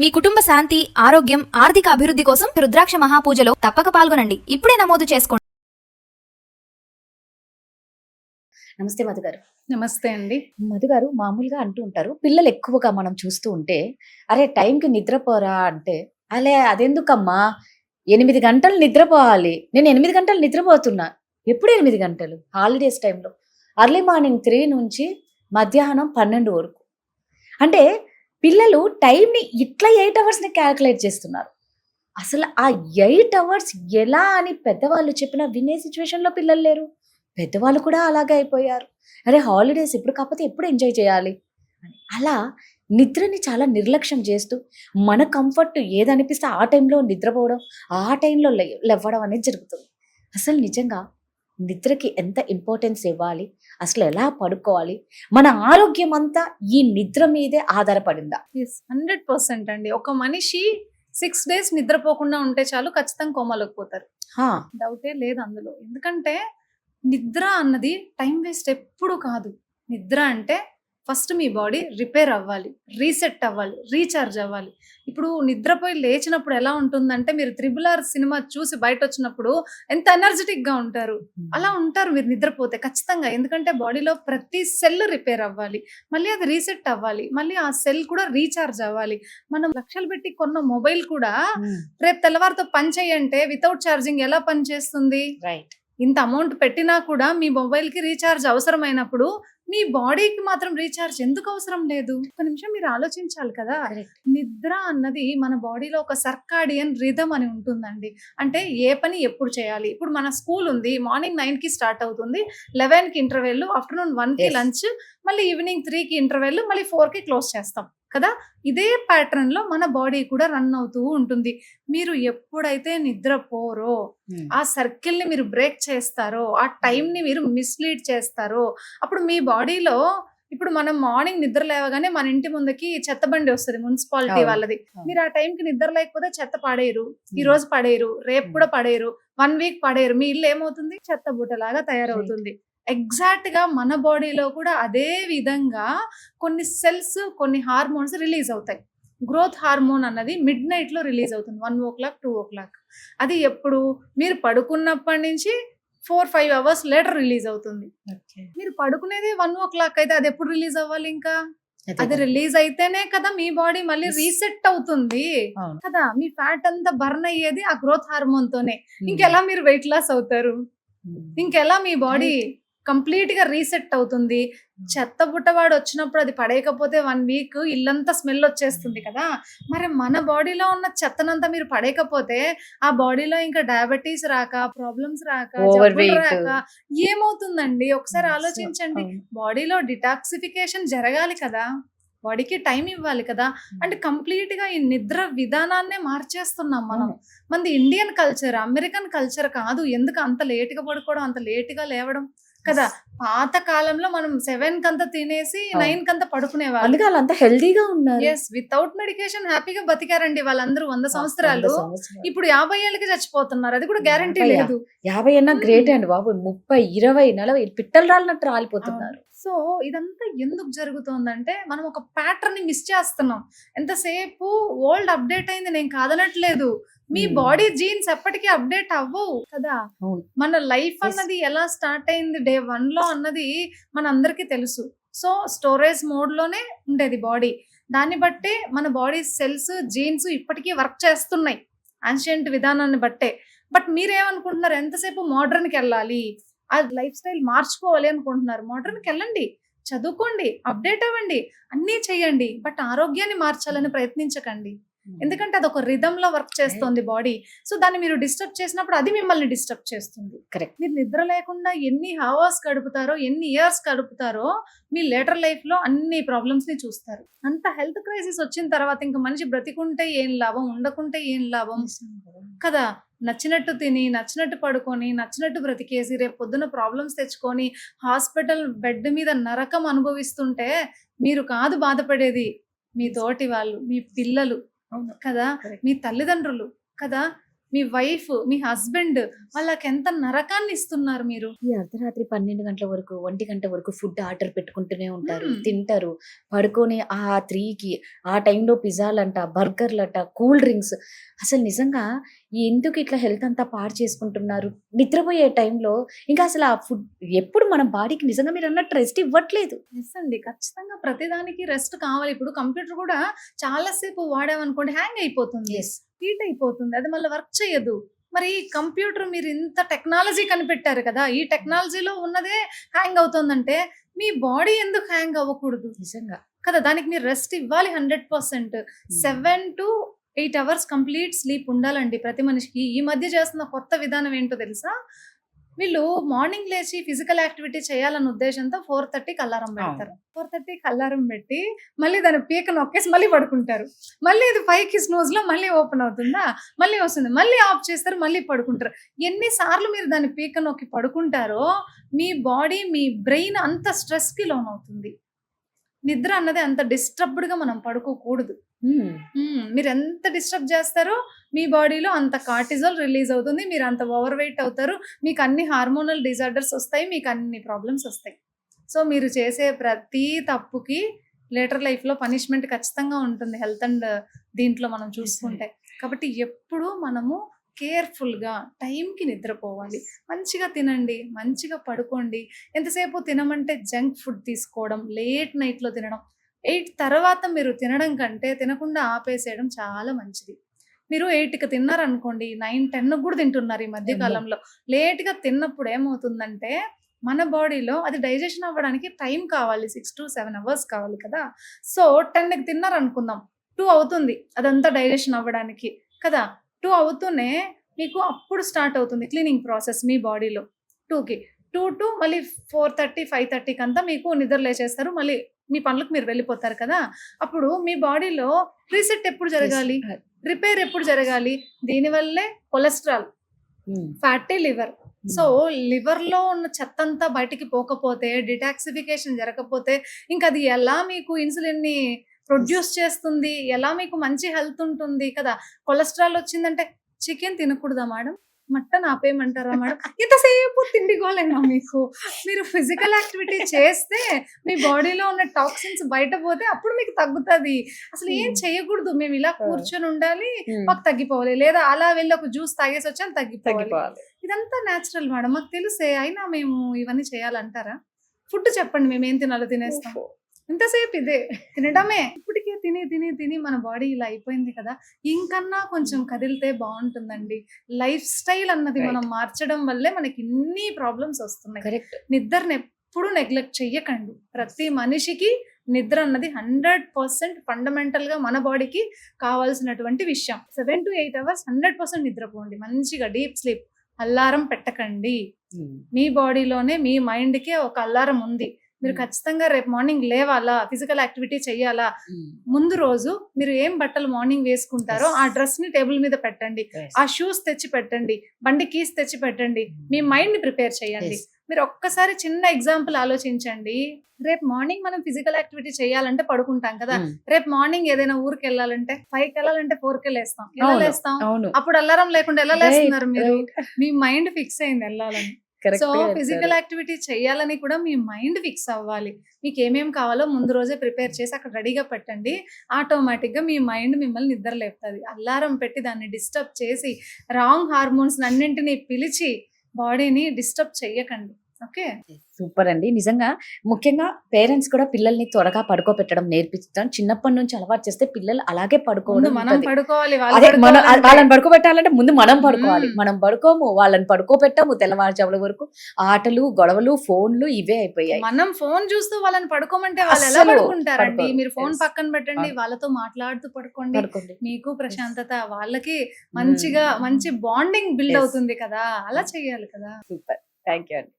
మీ కుటుంబ శాంతి, ఆరోగ్యం, ఆర్థిక అభివృద్ధి కోసం రుద్రాక్ష మహాపూజలో తప్పక పాల్గొనండి. ఇప్పుడే నమోదు చేసుకోండి. నమస్తే మధు గారు. నమస్తే అండి. మధు గారు, మామూలుగా అంటూ ఉంటారు, పిల్లలు ఎక్కువగా మనం చూస్తూ ఉంటే, అరే టైంకి నిద్రపోరా అంటే, అలే అదెందుకమ్మా 8 గంటలు నిద్రపోవాలి, నేను 8 గంటలు నిద్రపోతున్నా. ఎప్పుడు 8 గంటలు? హాలిడేస్ టైంలో అర్లీ మార్నింగ్ 3 నుంచి మధ్యాహ్నం 12 వరకు. అంటే పిల్లలు టైంని ఇట్లా 8 అవర్స్ని క్యాల్కులేట్ చేస్తున్నారు. అసలు ఆ 8 అవర్స్ ఎలా అని పెద్దవాళ్ళు చెప్పినా వినే సిచ్యువేషన్లో పిల్లలు లేరు. పెద్దవాళ్ళు కూడా అలాగే అయిపోయారు. అరే హాలిడేస్ ఇప్పుడు కాకపోతే ఎప్పుడు ఎంజాయ్ చేయాలి అని. అలా నిద్రని చాలా నిర్లక్ష్యం చేస్తూ మన కంఫర్ట్ ఏదనిపిస్తే ఆ టైంలో నిద్రపోవడం, ఆ టైంలో లేవడం అనేది జరుగుతుంది. అసలు నిజంగా నిద్రకి ఎంత ఇంపార్టెన్స్ ఇవ్వాలి, అసలు ఎలా పడుకోవాలి, మన ఆరోగ్యం అంతా ఈ నిద్ర మీదే ఆధారపడిందా? 100% అండి. ఒక మనిషి 6 days నిద్రపోకుండా ఉంటే చాలు, ఖచ్చితంగా కోమాలోకి పోతారు. డౌటే లేదు అందులో. ఎందుకంటే నిద్ర అన్నది టైం వేస్ట్ ఎప్పుడు కాదు. నిద్ర అంటే ఫస్ట్ మీ బాడీ రిపేర్ అవ్వాలి, రీసెట్ అవ్వాలి, రీఛార్జ్ అవ్వాలి. ఇప్పుడు నిద్రపోయి లేచినప్పుడు ఎలా ఉంటుందంటే, మీరు RRR సినిమా చూసి బయట వచ్చినప్పుడు ఎంత ఎనర్జెటిక్ గా ఉంటారు, అలా ఉంటారు మీరు నిద్రపోతే ఖచ్చితంగా. ఎందుకంటే బాడీలో ప్రతి సెల్ రిపేర్ అవ్వాలి, మళ్ళీ అది రీసెట్ అవ్వాలి, మళ్ళీ ఆ సెల్ కూడా రీఛార్జ్ అవ్వాలి. మనం లక్షలు పెట్టి కొన్న మొబైల్ కూడా రేపు తెల్లవారితో పని చేయంటే వితౌట్ ఛార్జింగ్ ఎలా పని చేస్తుంది? రైట్. ఇంత అమౌంట్ పెట్టినా కూడా మీ మొబైల్ కి రీఛార్జ్ అవసరమైనప్పుడు మీ బాడీకి మాత్రం రీఛార్జ్ ఎందుకు అవసరం లేదు? ఒక నిమిషం మీరు ఆలోచించాలి కదా. నిద్ర అన్నది మన బాడీలో ఒక సర్కాడియన్ రిథమ్ అని ఉంటుందండి. అంటే ఏ పని ఎప్పుడు చేయాలి. ఇప్పుడు మన స్కూల్ ఉంది, మార్నింగ్ 9కి స్టార్ట్ అవుతుంది, 11కి ఇంటర్వెల్, ఆఫ్టర్నూన్ 1కి లంచ్, మళ్ళీ ఈవినింగ్ 3కి ఇంటర్వెల్, మళ్ళీ 4కి క్లోజ్ చేస్తాం కదా. ఇదే ప్యాటర్న్ లో మన బాడీ కూడా రన్ అవుతూ ఉంటుంది. మీరు ఎప్పుడైతే నిద్రపోరో, ఆ సర్కిల్ ని మీరు బ్రేక్ చేస్తారో, ఆ టైం ని మీరు మిస్లీడ్ చేస్తారో, అప్పుడు మీ బాడీలో, ఇప్పుడు మనం మార్నింగ్ నిద్ర లేవగానే మన ఇంటి ముందుకి చెత్త బండి వస్తుంది, మున్సిపాలిటీ వాళ్ళది. మీరు ఆ టైంకి నిద్ర లేకపోతే చెత్త పడేయరు, ఈ రోజు పడేయరు, రేపు కూడా పడేయరు, 1 వీక్ పడేయరు, మీ ఇల్లు ఏమవుతుంది? చెత్త బుట్టలాగా తయారవుతుంది. ఎగ్జాక్ట్ గా మన బాడీలో కూడా అదే విధంగా కొన్ని సెల్స్, కొన్ని హార్మోన్స్ రిలీజ్ అవుతాయి. గ్రోత్ హార్మోన్ అన్నది మిడ్ నైట్ లో రిలీజ్ అవుతుంది, 1 o'clock 2 o'clock. అది ఎప్పుడు మీరు పడుకున్నప్పటి నుంచి 4-5 hours లేటర్ రిలీజ్ అవుతుంది. మీరు పడుకునేది 1 o'clock అయితే అది ఎప్పుడు రిలీజ్ అవ్వాలి? ఇంకా అది రిలీజ్ అయితేనే కదా మీ బాడీ మళ్ళీ రీసెట్ అవుతుంది కదా. మీ ఫ్యాట్ అంతా బర్న్ అయ్యేది ఆ గ్రోత్ హార్మోన్ తోనే. ఇంకెలా మీరు వెయిట్ లాస్ అవుతారు? ఇంకెలా మీ బాడీ కంప్లీట్ గా రీసెట్ అవుతుంది? చెత్త బుట్టవాడు వచ్చినప్పుడు అది పడేయకపోతే 1 week ఇల్లంతా స్మెల్ వచ్చేస్తుంది కదా. మరి మన బాడీలో ఉన్న చెత్తనంతా మీరు పడేయకపోతే ఆ బాడీలో ఇంకా డయాబెటీస్ రాక, ప్రాబ్లమ్స్ రాక, జబ్బులు రాక ఏమవుతుందండి? ఒకసారి ఆలోచించండి. బాడీలో డిటాక్సిఫికేషన్ జరగాలి కదా, బాడీకి టైం ఇవ్వాలి కదా. అంటే కంప్లీట్ గా ఈ నిద్ర విధానాన్నే మార్చేస్తున్నాం మనం. మనది ఇండియన్ కల్చర్, అమెరికన్ కల్చర్ కాదు. ఎందుకు అంత లేటుగా పడుకోవడం, అంత లేటుగా లేవడం కదా. పాత కాలంలో మనం 7కి అంతా తినేసి 9కి అంతా పడుకునేవాళ్ళు. అందుకే వాళ్ళంతా హెల్దీగా ఉన్నారు. ఎస్, వితౌట్ మెడికేషన్ హ్యాపీగా బతికారండి వాళ్ళందరూ 100 సంవత్సరాలు. ఇప్పుడు 50 ఏళ్ళకి చచ్చిపోతున్నారు, అది కూడా గ్యారంటీ లేదు. 50 అన్నా గ్రేట్ అండి బాబు. 30, 20, 40 పిట్టలు రాలినట్టు రాలిపోతున్నారు. సో ఇదంతా ఎందుకు జరుగుతోందంటే, మనం ఒక ప్యాటర్న్ ని మిస్ చేస్తున్నాం. ఎంతసేపు ఓల్డ్ అప్డేట్ అయింది, నేను కాదనట్లేదు. మీ బాడీ జీన్స్ ఎప్పటికీ అప్డేట్ అవ్వవు కదా. మన లైఫ్ అన్నది ఎలా స్టార్ట్ అయింది Day 1 లో అన్నది మన అందరికీ తెలుసు. సో స్టోరేజ్ మోడ్ లోనే ఉండేది బాడీ. దాన్ని బట్టే మన బాడీ సెల్స్, జీన్స్ ఇప్పటికీ వర్క్ చేస్తున్నాయి, యాన్షియంట్ విధానాన్ని బట్టే. బట్ మీరేమనుకుంటున్నారు? ఎంతసేపు మోడర్న్కి వెళ్ళాలి, ఆ లైఫ్ స్టైల్ మార్చుకోవాలి అనుకుంటున్నారు. మోడర్న్కి వెళ్ళండి, చదువుకోండి, అప్డేట్ అవ్వండి, అన్నీ చెయ్యండి, బట్ ఆరోగ్యాన్ని మార్చాలని ప్రయత్నించకండి. ఎందుకంటే అది ఒక రిథమ్ లో వర్క్ చేస్తుంది బాడీ. సో దాన్ని మీరు డిస్టర్బ్ చేసినప్పుడు అది మిమ్మల్ని డిస్టర్బ్ చేస్తుంది. కరెక్ట్. మీరు నిద్ర లేకుండా ఎన్ని అవర్స్ గడుపుతారో, ఎన్ని ఇయర్స్ గడుపుతారో, మీ లేటర్ లైఫ్ లో అన్ని ప్రాబ్లమ్స్ ని చూస్తారు. అంత హెల్త్ క్రైసిస్ వచ్చిన తర్వాత ఇంకా మనిషి బ్రతికుంటే ఏం లాభం, ఉండకుంటే ఏం లాభం కదా. నచ్చినట్టు తిని, నచ్చినట్టు పడుకొని, నచ్చినట్టు బ్రతికేసి రేపు పొద్దున ప్రాబ్లమ్స్ తెచ్చుకొని హాస్పిటల్ బెడ్ మీద నరకం అనుభవిస్తుంటే మీరు కాదు బాధపడేది, మీ తోటి వాళ్ళు, మీ పిల్లలు కదా, మీ తల్లిదండ్రులు కదా. మీ వైఫ్, మీ హస్బెండ్ వాళ్ళకి ఎంత నరకాన్ని ఇస్తున్నారు మీరు. ఈ అర్ధరాత్రి 12 గంటల వరకు 1 గంట వరకు ఫుడ్ ఆర్డర్ పెట్టుకుంటూనే ఉంటారు, మ్మ్. తింటారు, పడుకొని ఆ 3కి ఆ టైంలో పిజ్జాలంట, బర్గర్లంట, కూల్ డ్రింక్స్. అసలు నిజంగా ఎందుకు ఇట్లా హెల్త్ అంతా పాడు చేసుకుంటున్నారు? నిద్రపోయే టైంలో ఇంకా అసలు ఆ ఫుడ్ ఎప్పుడు మన బాడీకి నిజంగా మీరు అన్నట్టు రెస్ట్ ఇవ్వట్లేదు. ఎస్ అండి, ఖచ్చితంగా ప్రతిదానికి రెస్ట్ కావాలి. ఇప్పుడు కంప్యూటర్ కూడా చాలా సేపు వాడామనుకోండి హ్యాంగ్ అయిపోతుంది, హీట్ అయిపోతుంది, అది మళ్ళీ వర్క్ చేయదు. మరి కంప్యూటర్ మీరు ఇంత టెక్నాలజీ కనిపెట్టారు కదా, ఈ టెక్నాలజీలో ఉన్నదే హ్యాంగ్ అవుతుందంటే మీ బాడీ ఎందుకు హ్యాంగ్ అవ్వకూడదు నిజంగా కదా? దానికి మీరు రెస్ట్ ఇవ్వాలి 100%. 7 to 8 hours కంప్లీట్ స్లీప్ ఉండాలండి ప్రతి మనిషికి. ఈ మధ్య చేస్తున్న కొత్త విధానం ఏంటో తెలుసా? వీళ్ళు మార్నింగ్ లేచి ఫిజికల్ యాక్టివిటీ చేయాలన్న ఉద్దేశంతో 4:30కి అలారం పెడతారు. 4:30కి అలారం పెట్టి మళ్ళీ దాని పీక నొక్కేసి మళ్ళీ పడుకుంటారు. మళ్ళీ ఇది 5కి స్నూజ్ లో మళ్ళీ ఓపెన్ అవుతుందా, మళ్ళీ వస్తుంది, మళ్ళీ ఆఫ్ చేస్తారు, మళ్ళీ పడుకుంటారు. ఎన్నిసార్లు మీరు దాని పీక నొక్కి పడుకుంటారో మీ బాడీ, మీ బ్రెయిన్ అంత స్ట్రెస్ కి లోన్ అవుతుంది. నిద్ర అన్నది అంత డిస్టర్బ్డ్ గా మనం పడుకోకూడదు. మీరు ఎంత డిస్టర్బ్ చేస్తారో మీ బాడీలో అంత కార్టిజాల్ రిలీజ్ అవుతుంది, మీరు అంత ఓవర్ వెయిట్ అవుతారు, మీకు అన్ని హార్మోనల్ డిజార్డర్స్ వస్తాయి, మీకు అన్ని ప్రాబ్లమ్స్ వస్తాయి. సో మీరు చేసే ప్రతి తప్పుకి లేటర్ లైఫ్ లో పనిష్మెంట్ ఖచ్చితంగా ఉంటుంది, హెల్త్ అండ్ దీంట్లో మనం చూసుకుంటే. కాబట్టి ఎప్పుడు మనము కేర్ఫుల్ గా టైంకి నిద్రపోవాలి, మంచిగా తినండి, మంచిగా పడుకోండి. ఎంతసేపు తినమంటే జంక్ ఫుడ్ తీసుకోవడం, లేట్ నైట్ లో తినడం, 8 తర్వాత మీరు తినడం కంటే తినకుండా ఆపేసేయడం చాలా మంచిది. మీరు 8కి తిన్నారనుకోండి 9, 10 కూడా తింటున్నారు ఈ మధ్య కాలంలో. లేట్ గా తిన్నప్పుడు ఏమవుతుందంటే మన బాడీలో అది డైజెషన్ అవ్వడానికి టైం కావాలి, 6 to 7 hours కావాలి కదా. సో 10కి తిన్నారనుకుందాం, 2 అవుతుంది అదంతా డైజెషన్ అవ్వడానికి కదా. 2 అవుతూనే మీకు అప్పుడు స్టార్ట్ అవుతుంది క్లీనింగ్ ప్రాసెస్ మీ బాడీలో. 2కి 2 to మళ్ళీ 4:30, 5:30కి అంతా మీకు నిద్ర లేచేస్తారు, మళ్ళీ మీ పనులకు మీరు వెళ్ళిపోతారు కదా. అప్పుడు మీ బాడీలో రీసెట్ ఎప్పుడు జరగాలి, రిపేర్ ఎప్పుడు జరగాలి? దీనివల్లే cholesterol, fatty liver. So liver లో ఉన్న చెత్త అంతా బయటికి పోకపోతే, డిటాక్సిఫికేషన్ జరగకపోతే ఇంకా అది ఎలా మీకు ఇన్సులిన్ ని ప్రొడ్యూస్ చేస్తుంది, ఎలా మీకు మంచి హెల్త్ ఉంటుంది కదా. కొలెస్ట్రాల్ వచ్చిందంటే చికెన్ తినకూడదా మేడం, మటన్ ఆపేయమంటారా మేడం? ఇంతసేపు తిండి గోలేనా మీకు? మీరు ఫిజికల్ యాక్టివిటీ చేస్తే మీ బాడీలో ఉన్న టాక్సిన్స్ బయట పోతే అప్పుడు మీకు తగ్గుతుంది. అసలు ఏం చేయకూడదు, మేము ఇలా కూర్చొని ఉండాలి, మాకు తగ్గిపోవాలి, లేదా అలా వెళ్ళి ఒక జ్యూస్ తాగేసి వచ్చాను తగ్గిపోవాలి. ఇదంతా న్యాచురల్ మేడం, మాకు తెలిసే, అయినా మేము ఇవన్నీ చేయాలంటారా? ఫుడ్ చెప్పండి, మేము ఏం తినాలో తినేస్తాం. ఇంతసేపు ఇదే తినడమే. ఇప్పటికే తిని తిని తిని మన బాడీ ఇలా అయిపోయింది కదా, ఇంకన్నా కొంచెం కదిలితే బాగుంటుందండి. లైఫ్ స్టైల్ అన్నది మనం మార్చడం వల్లే మనకి ఇన్ని ప్రాబ్లమ్స్ వస్తున్నాయి. కరెక్ట్. నిద్రని ఎప్పుడు నెగ్లెక్ట్ చెయ్యకండి. ప్రతి మనిషికి నిద్ర అన్నది 100% ఫండమెంటల్ గా మన బాడీకి కావాల్సినటువంటి విషయం. 7 to 8 hours 100% నిద్రపోండి, మంచిగా డీప్ స్లీప్. అలారం పెట్టకండి. మీ బాడీలోనే మీ మైండ్ కి ఒక అలారం ఉంది. మీరు ఖచ్చితంగా రేపు మార్నింగ్ లేవాలా, ఫిజికల్ యాక్టివిటీ చెయ్యాలా, ముందు రోజు మీరు ఏం బట్టలు మార్నింగ్ వేసుకుంటారో ఆ డ్రెస్ ని టేబుల్ మీద పెట్టండి, ఆ షూస్ తెచ్చి పెట్టండి, బండి కీస్ తెచ్చి పెట్టండి, మీ మైండ్ ని ప్రిపేర్ చేయండి. మీరు ఒక్కసారి చిన్న ఎగ్జాంపుల్ ఆలోచించండి. రేపు మార్నింగ్ మనం ఫిజికల్ యాక్టివిటీ చేయాలంటే పడుకుంటాం కదా, రేపు మార్నింగ్ ఏదైనా ఊరికి వెళ్ళాలంటే 5కి వెళ్ళాలంటే 4కి లేస్తాం. ఎలా లేస్తాం? అప్పుడు అలారం లేకుండా ఎలా లేస్తున్నారు మీరు? మీ మైండ్ ఫిక్స్ అయింది వెళ్ళాలని. సో ఫిజికల్ యాక్టివిటీ చేయాలని కూడా మీ మైండ్ ఫిక్స్ అవ్వాలి. మీకు ఏమేమి కావాలో ముందు రోజే ప్రిపేర్ చేసి అక్కడ రెడీగా పెట్టండి. ఆటోమేటిక్ గా మీ మైండ్ మిమ్మల్ని నిద్ర లేపుతుంది. అలారం పెట్టి దాన్ని డిస్టర్బ్ చేసి రాంగ్ హార్మోన్స్ అన్నింటినీ పిలిచి బాడీని డిస్టర్బ్ చెయ్యకండి. ఓకే, సూపర్ అండి. నిజంగా ముఖ్యంగా పేరెంట్స్ కూడా పిల్లల్ని త్వరగా పడుకోబెట్టడం నేర్పిస్తాం. చిన్నప్పటి నుంచి అలవాటు చేస్తే పిల్లలు అలాగే పడుకోవడం. మనం పడుకోవాలి, వాళ్ళని పడుకోబెట్టాలంటే ముందు మనం పడుకోవాలి. మనం పడుకోము, వాళ్ళని పడుకోబెట్టాము. తెల్లవారుజాముల వరకు ఆటలు, గొడవలు, ఫోన్లు ఇవే అయిపోయాయి. మనం ఫోన్ చూస్తూ వాళ్ళని పడుకోమంటే వాళ్ళు ఎలా పడుకుంటారండి? మీరు ఫోన్ పక్కన పెట్టండి, వాళ్ళతో మాట్లాడుతూ పడుకోండి. మీకు ప్రశాంతత, వాళ్ళకి మంచిగా మంచి బాండింగ్ బిల్డ్ అవుతుంది కదా, అలా చెయ్యాలి కదా. సూపర్, థ్యాంక్ యూ అండి.